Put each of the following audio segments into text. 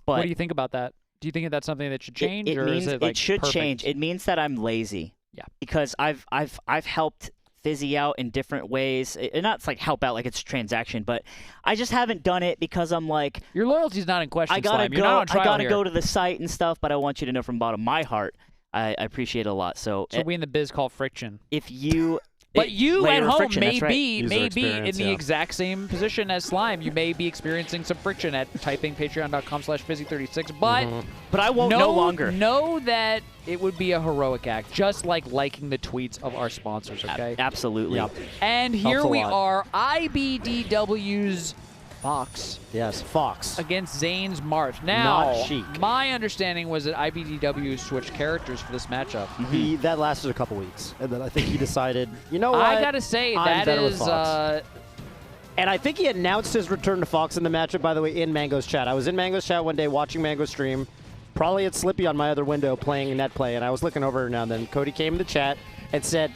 But what do you think about that? Do you think that that's something that should change, or means is it like it should perfect? change. It means that I'm lazy. Yeah. Because I've helped Fizzy out in different ways. And not like help out like it's a transaction, but I just haven't done it because I'm like, your loyalty's not in question. I gotta Slime. You're not on trial I gotta here. go to the site and stuff. But I want you to know from the bottom of my heart, I appreciate it a lot. So we in the biz call friction. if you But you at home friction, may that's right. be in the yeah. exact same position as Slime. You may be experiencing some friction at typing patreon.com/fizzy36, but I won't no longer. Know that it would be a heroic act, just like liking the tweets of our sponsors, okay? Absolutely. Yep. And here Helps a we lot. are, iBDW's Fox Yes, Fox. against Zane's Marth. Now, Not Sheik. my understanding was that iBDW switched characters for this matchup. That lasted a couple weeks, and then I think he decided, you know what? I gotta say, I'm that better with is Fox. And I think he announced his return to Fox in the matchup, by the way, in Mango's chat. I was in Mango's chat one day watching Mango stream, probably at Slippy on my other window playing net play, and I was looking over now and then. Cody came in the chat and said,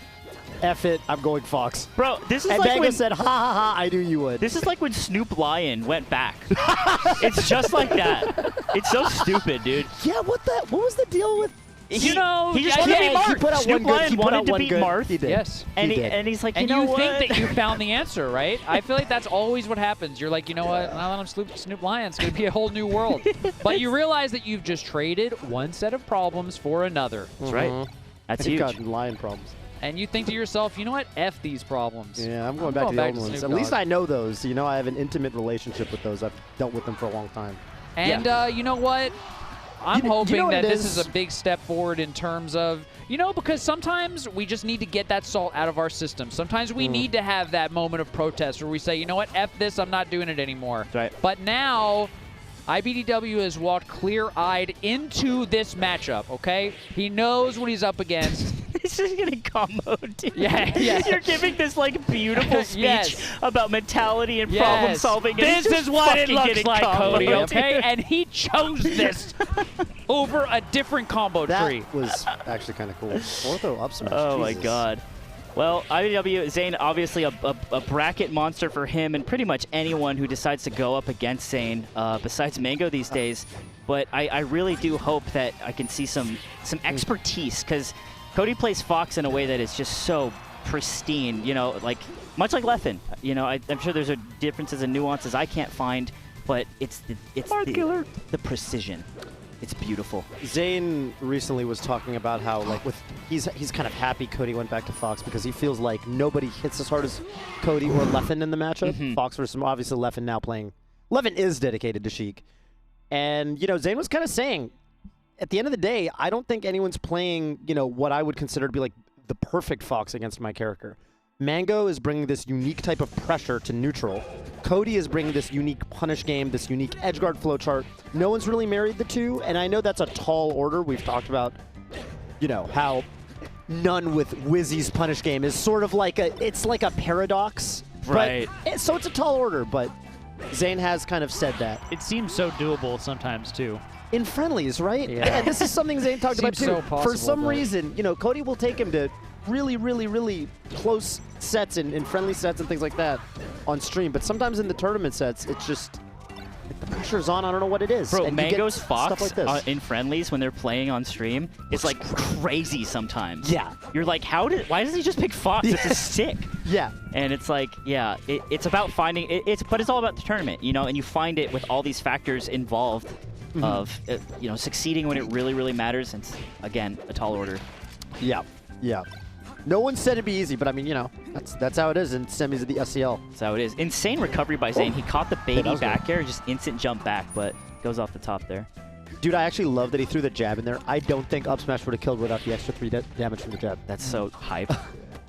F it, I'm going Fox. Bro, this is And like Mango when said, ha ha ha, I knew you would. this is like when Snoop Lion went back. It's just like that. It's so stupid, dude. Yeah, what was the deal with... He know, just yeah, wanted to he beat Marth. put out Snoop one good- Lion he put wanted out to one beat good- Marth. He did. Yes. And He did. and he's like, And you know you what? think that you found the answer, right? I feel like that's always what happens. You're like, you know what? Now that I'm Snoop Lion, it's going to be a whole new world. But you realize that you've just traded one set of problems for another. That's right. That's You've huge. got lion problems. And you think to yourself, you know what? F these problems. Yeah, I'm going back to the old ones. Snoop At least Dogg. I know those. You know, I have an intimate relationship with those. I've dealt with them for a long time. And you know what? I'm You know hoping what that it this is? is a big step forward in terms of, because sometimes we just need to get that salt out of our system. Sometimes we need to have that moment of protest where we say, you know what, F this, I'm not doing it anymore. That's right. But now, iBDW has walked clear-eyed into this matchup, okay? He knows what he's up against. This is getting combo, dude. Yeah. You're giving this like beautiful speech Yes. about mentality and problem solving. This is what it looks like, Cody, combo. okay? And he chose this over a different combo tree. That was actually kind of cool. Ortho up smash. Oh my Jesus. God. Well, iBDW, Zain, obviously a bracket monster for him and pretty much anyone who decides to go up against Zain, besides Mango these days. But I really do hope that I can see some expertise, because Cody plays Fox in a way that is just so pristine, like much like Leffen. I'm sure there's differences and nuances I can't find, but it's the precision. It's beautiful. Zain recently was talking about how he's kind of happy Cody went back to Fox because he feels like nobody hits as hard as Cody or Leffen in the matchup. Fox versus obviously Leffen now playing. Leffen is dedicated to Sheik. And, Zain was kind of saying, at the end of the day, I don't think anyone's playing, what I would consider to be like the perfect Fox against my character. Mango is bringing this unique type of pressure to neutral. Cody is bringing this unique punish game, this unique edgeguard flowchart. No one's really married the two, and I know that's a tall order. We've talked about, how none with Wizzy's punish game is sort of like it's like a paradox. Right. So it's a tall order, but Zain has kind of said that. It seems so doable sometimes, too. In friendlies, right? Yeah. And this is something Zain talked about, too. Seems so possible, For some but- reason, Cody will take him to really, really, really close sets and friendly sets and things like that on stream. But sometimes in the tournament sets, it's just, the pressure's on. I don't know what it is. Bro, and you get Mango's stuff Fox like this. in friendlies when they're playing on stream is like crazy sometimes. Yeah. You're like, why does he just pick Fox? This is sick. Yeah. And it's like, yeah, it's about finding, but it's all about the tournament, and you find it with all these factors involved of, succeeding when it really, really matters. And again, a tall order. Yeah. Yeah. No one said it'd be easy, but I mean, that's how it is in semis of the SCL. That's how it is. Insane recovery by Zain. He caught the baby was back air, just instant jump back, but goes off the top there. Dude, I actually love that he threw the jab in there. I don't think up smash would have killed without the extra 3 damage from the jab. That's so hype.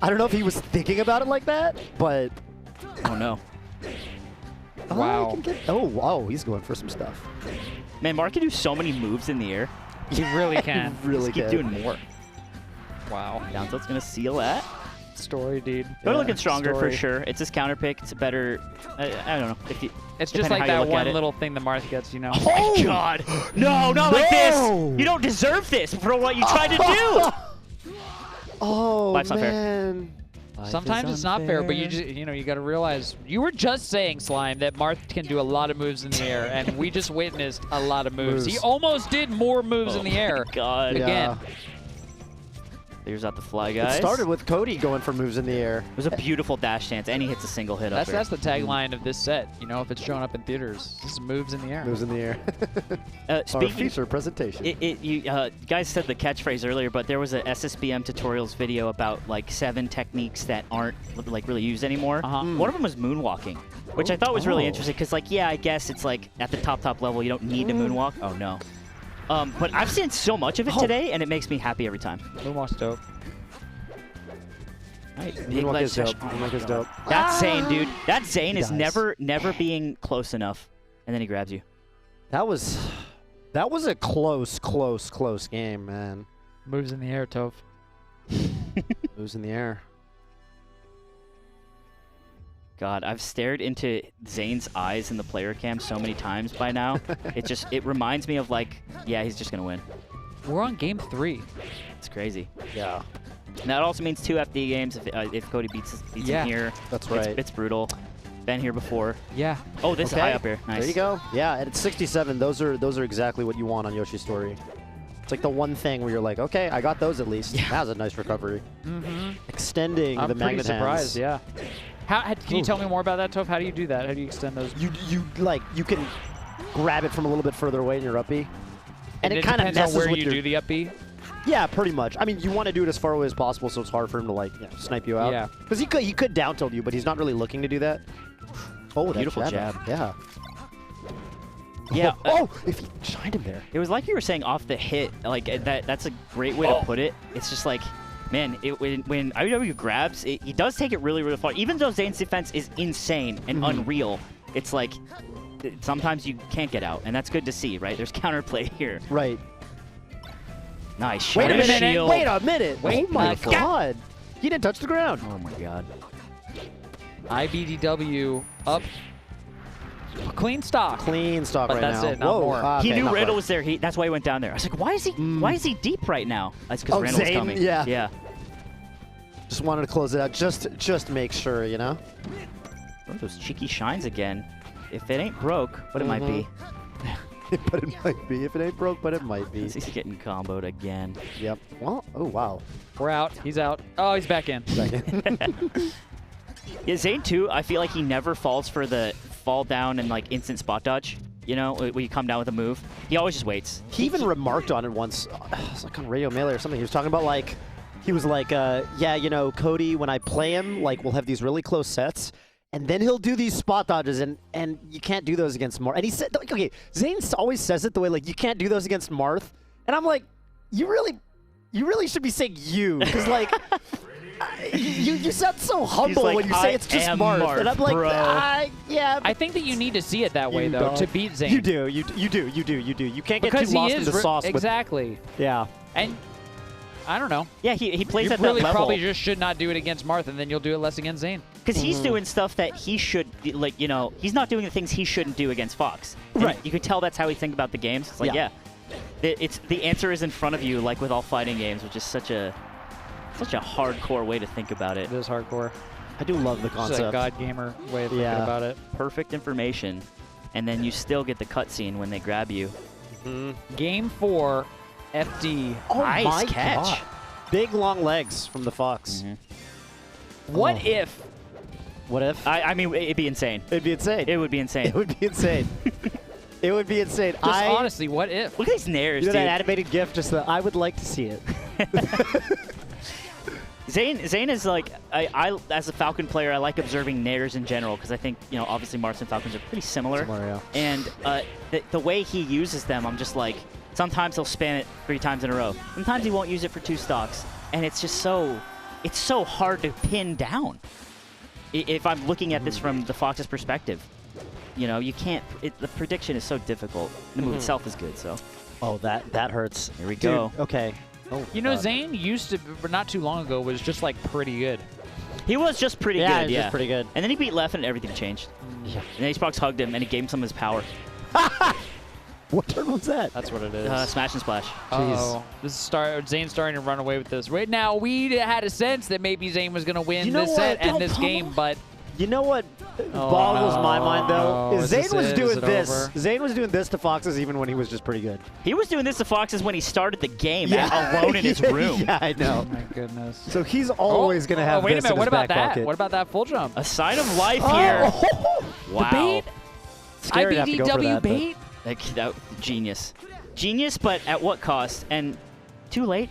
I don't know if he was thinking about it like that, but... Oh, no. Wow. Oh, he's going for some stuff. Man, Marth can do so many moves in the air. He really can. Really Just keep can. doing more. Wow. Down tilt's going to seal that. Story, dude. But looking stronger story. for sure. It's his counter pick. It's a better. I don't know. It's just depending like how you that look at one it. little thing that Marth gets, Oh my God! No, not like this. You don't deserve this for what you tried to do. Oh, Life's not fair. man. Sometimes it's not fair, but you got to realize you were just saying, Slime, that Marth can do a lot of moves in the air, and we just witnessed a lot of moves. He almost did more moves in the air. God. Again. There's out the fly, guys. It started with Cody going for moves in the air. It was a beautiful dash dance, and he hits a single hit up there. That's the tagline of this set. You know, if it's showing up in theaters, this is moves in the air. Moves in the air. Our Speaking, feature presentation. you guys said the catchphrase earlier, but there was a SSBM tutorials video about like 7 techniques that aren't like really used anymore. One of them was moonwalking, which I thought was really interesting because, like, yeah, I guess it's like at the top level you don't need to moonwalk. Oh no. But I've seen so much of it today, and it makes me happy every time. Moonwalk's dope. Right, Moonwalk is dope. Moonwalk is dope. That's Zain, dude. That Zain is does. never being close enough, and then he grabs you. That was a close game, man. Moves in the air, Toph. Moves in the air. God, I've stared into Zayn's eyes in the player cam so many times by now. It reminds me of like, yeah, he's just gonna win. We're on game 3. It's crazy. Yeah. And that also means 2 FD games if Cody beats him here. That's right. It's brutal. Been here before. Yeah. Oh, this is high up air. Nice. There you go. Yeah, and at 67, those are exactly what you want on Yoshi's story. It's like the one thing where you're like, okay, I got those at least. Yeah. That was a nice recovery. Extending the magnet I'm pretty surprised, hands. yeah. Can you tell me more about that, Toph? How do you do that? How do you extend those? You can grab it from a little bit further away in your up B. And it kind of messes on where with you do the up B? Yeah, pretty much. I mean, you want to do it as far away as possible, so it's hard for him to like snipe you out. Yeah. Because he could down tilt you, but he's not really looking to do that. Oh, that Beautiful jab. Yeah. Yeah. Oh, if he shined him there. It was like you were saying off the hit. Like that's a great way to put it. It's just like, man, when iBDW grabs, he does take it really, really far. Even though Zayn's defense is insane and unreal, it's like sometimes you can't get out, and that's good to see, right? There's counterplay here. Right. Nice. Wait a minute. Shield. Wait a minute. Wait, oh my God. He didn't touch the ground. Oh my God. iBDW up. Clean stock. Clean stock But right that's now. it, not more. He Okay, knew not Randall quite. was there. That's why he went down there. I was like, why is he deep right now? That's because Randall was Zayn? coming. Yeah. Yeah. Just wanted to close it out, just make sure, you know. Oh, those cheeky shines again. If it ain't broke, but it might be. But it might be. If it ain't broke, but it might be. He's getting comboed again. Yep. Well, oh wow. We're out. He's out. Oh, he's back in. Yeah, Zayn too, I feel like he never falls for the fall down and like instant spot dodge. You know, when you come down with a move. He always just waits. He even remarked on it once. It was like on Radio Melee or something. He was talking about like, he was like, yeah, you know, Cody, when I play him, like we'll have these really close sets. And then he'll do these spot dodges, and you can't do those against Marth. And he said, like, okay, Zayn always says it the way, like, you can't do those against Marth. And I'm like, you really should be saying you. Because, like, you sound so humble like, when you say it's just Marth. And I'm like, yeah. I think that you need to see it that way, though, don't. to beat Zayn. You do. You do. You can't get because too lost he in is the sauce. exactly. Yeah. And I don't know. Yeah, he plays You at really that level. probably just should not do it against Marth, and then you'll do it less against Zayn. Because he's doing stuff that he should, like, you know, he's not doing the things he shouldn't do against Fox. And right. You could tell that's how he thinks about the games. It's like, yeah. It's the answer is in front of you, like with all fighting games, which is such a hardcore way to think about it. It is hardcore. I do love the It's concept. a God gamer way of thinking about it. Perfect information, and then you still get the cutscene when they grab you. Game 4, FD. Oh Nice my catch. God. Big long legs from the Fox. What if? What if? I mean, it'd be insane. It'd be insane. It would be insane. It would be insane. It would be insane. Just honestly, what if? Look at these nairs, You know dude. that animated GIF? Just the, I would like to see it. Zayn is like, I as a Falcon player, I like observing nairs in general because I think, you know, obviously Marth and Falcons are pretty similar. And the way he uses them, I'm just like, sometimes he'll spam it 3 times in a row. Sometimes he won't use it for 2 stocks. And it's just it's so hard to pin down. If I'm looking at this from the Fox's perspective, you know, you can't, the prediction is so difficult. The move itself is good, so. Oh, that hurts. Here we go. Dude, okay. Oh, You know, Zayn used to, but not too long ago, was just like pretty good. He was just pretty Yeah, good, he was just pretty good. And then he beat Leffen and everything changed. Yeah. And then Xbox hugged him and he gave him some of his power. What turn was that? That's what it is. Smash and splash. Uh-oh. This is Zane's starting to run away with this. Right now, we had a sense that maybe Zain was going to win this set and this game, but... You know what boggles my mind, though? no. Is Zain was doing this. over? Zain was doing this to Foxes even when he was just pretty good. He was doing this to Foxes when he started the game alone in his room. Yeah, I know. Oh, my goodness. So he's always going to have wait this a minute. in What his about back that? pocket. What about that full jump? A sign of life here. Wow. bait? Scary to have to go for iBDW that, but- bait? Like, genius. Genius, but at what cost? And too late.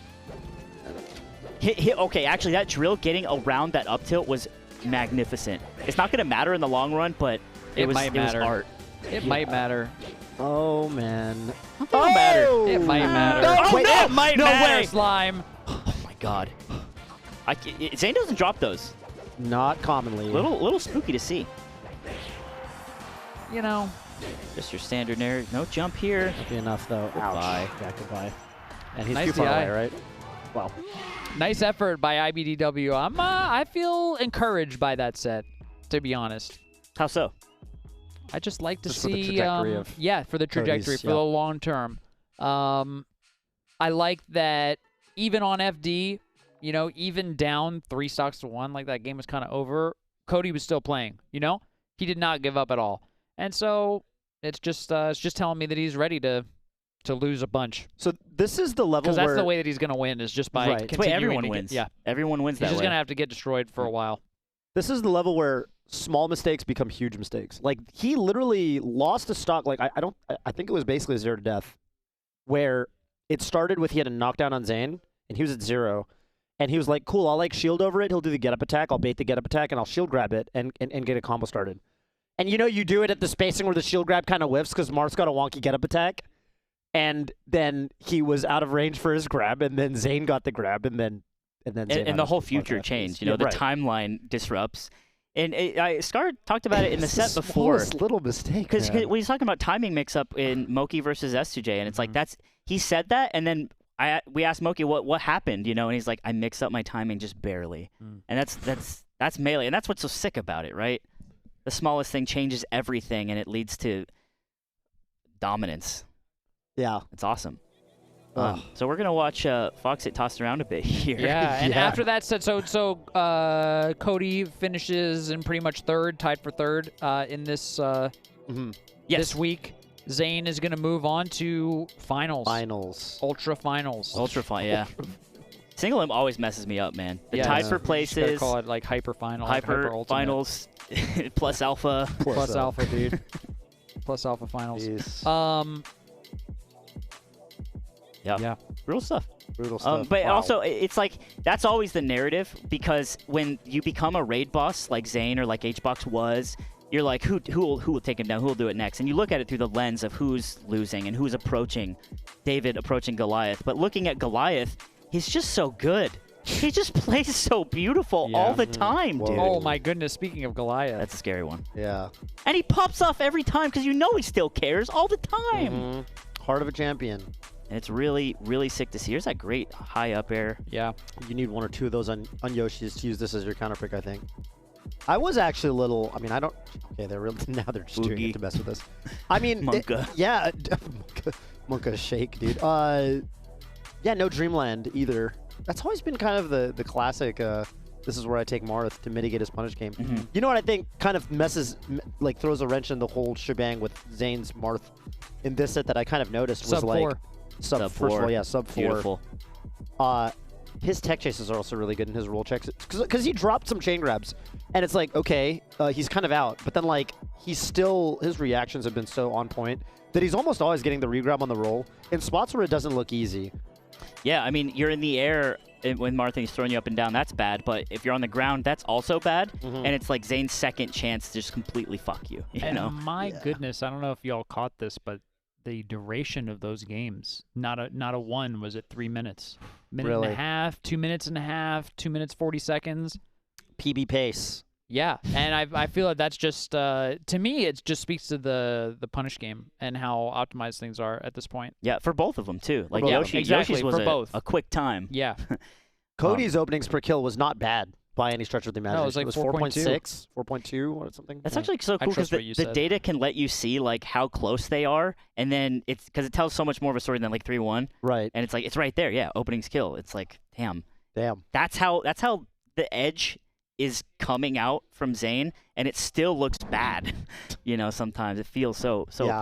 Okay, actually, that drill getting around that up tilt was magnificent. It's not going to matter in the long run, but it was art. It might matter. Oh, man. It don't matter. It might matter. Oh, wait, no, it might No matter. way, Slime. Oh, my God. Zain doesn't drop those. Not commonly. Little spooky to see. You know. Just your standard narrative. No jump here. That'd be enough, though. Goodbye. Ouch. Yeah, goodbye. And he's Nice too far DI. away, right? Well. Nice effort by iBDW. I feel encouraged by that set, to be honest. How so? I just like to Just for the see, trajectory of yeah, for the trajectory, Cody's, for the long term. I like that even on FD, you know, even down 3 stocks to 1, like that game was kind of over, Cody was still playing, you know? He did not give up at all. And so it's just telling me that he's ready to lose a bunch. So this is the level Because where... that's the way that he's going to win, is just by Right. That's the way continuing everyone to wins. Get, yeah. Everyone wins He's that just way. going to have to get destroyed for a while. This is the level where small mistakes become huge mistakes. Like, he literally lost a stock. Like, I think it was basically a 0 to death, where it started with he had a knockdown on Zain, and he was at 0. And he was like, cool, I'll, like, shield over it. He'll do the get-up attack. I'll bait the get-up attack, and I'll shield grab it and get a combo started. And, you know, you do it at the spacing where the shield grab kind of whiffs because Marth's got a wonky get-up attack. And then he was out of range for his grab, and then Zain got the grab, and then Zain and had the a whole fuck future after changed. this. You know, Yeah, the right. timeline disrupts. And Scar talked about it in the It's set before. smallest little mistake, Because man. when he's talking about timing mix-up in Moki versus S2J, and it's like he said that, and then we asked Moki what happened, you know, and he's like, I mix up my timing just barely, and that's Melee, and that's what's so sick about it, right? The smallest thing changes everything, and it leads to dominance. Yeah. It's awesome. Ugh. So we're gonna watch Fox get tossed around a bit here. Yeah, and Yeah. after that set, so Cody finishes in pretty much third, tied for third in this Yes. this week. Zain is going to move on to finals. Finals. Ultra finals. Ultra fun, yeah. Single M always messes me up, man. The Yeah, tied yeah. for You just gotta places, call it like hyper final, hyper ultimate. finals, plus alpha. plus alpha, dude. Plus alpha finals. Jeez. Yeah. Real stuff. Brutal stuff. But Wow. also, it's like, that's always the narrative, because when you become a raid boss like Zain or like HBox was, you're like, who will take him down? Who will do it next? And you look at it through the lens of who's losing and who's approaching. David approaching Goliath. But looking at Goliath, he's just so good. He just plays so beautiful Yeah. all the time, Whoa. dude. Oh my goodness! Speaking of Goliath, That's a scary one. Yeah. And he pops off every time because you know he still cares all the time. Mhm. Heart of a champion. And it's really, really sick to see. Here's that great high up air. yeah. You need 1 or 2 of those on Yoshi's to use this as your counter pick, I think. I was actually a little. I mean, I don't. Okay, they're really now they're just doing Boogie. it to mess with us. I mean, Monka. yeah, Monka shake, dude. Yeah, no Dreamland either. That's always been kind of the classic. This is where I take Marth to mitigate his punish game. You know what I think kind of like throws a wrench in the whole shebang with Zain's Marth in this set that I kind of noticed was Sub like 4. sub Sub first of 4. all, yeah, sub 4. Beautiful. His tech chases are also really good in his roll checks because he dropped some chain grabs, and it's like, okay, he's kind of out, but then like he's still, his reactions have been so on point that he's almost always getting the regrab on the roll in spots where it doesn't look easy. Yeah, I mean, you're in the air when Marth is throwing you up and down, that's bad. But if you're on the ground, that's also bad. And it's like Zain's second chance to just completely fuck you, you And know? my goodness, I don't know if y'all caught this, but the duration of those games, not a one, was at 3 minutes. Minute and Really? a half, 2 minutes and a half, 2 minutes 40 seconds. PB pace. Yeah, and I feel like that's just to me it just speaks to the punish game and how optimized things are at this point. Yeah, for both of them, too. Like both of Yoshi, them. Exactly, Yoshi's was for both. a quick time. Yeah, Cody's openings per kill was not bad. by any stretch of the imagination. No, it was like 4.6, 4.2 or something. That's Yeah. actually so cool because trust what the you said. data can let you see like how close they are, and then it's because it tells so much more of a story than like 3-1, Right. and it's like it's right there, yeah, opening skill. It's like, damn, Damn. that's how the edge is coming out from Zain, and it still looks bad. You know, sometimes it feels so Yeah.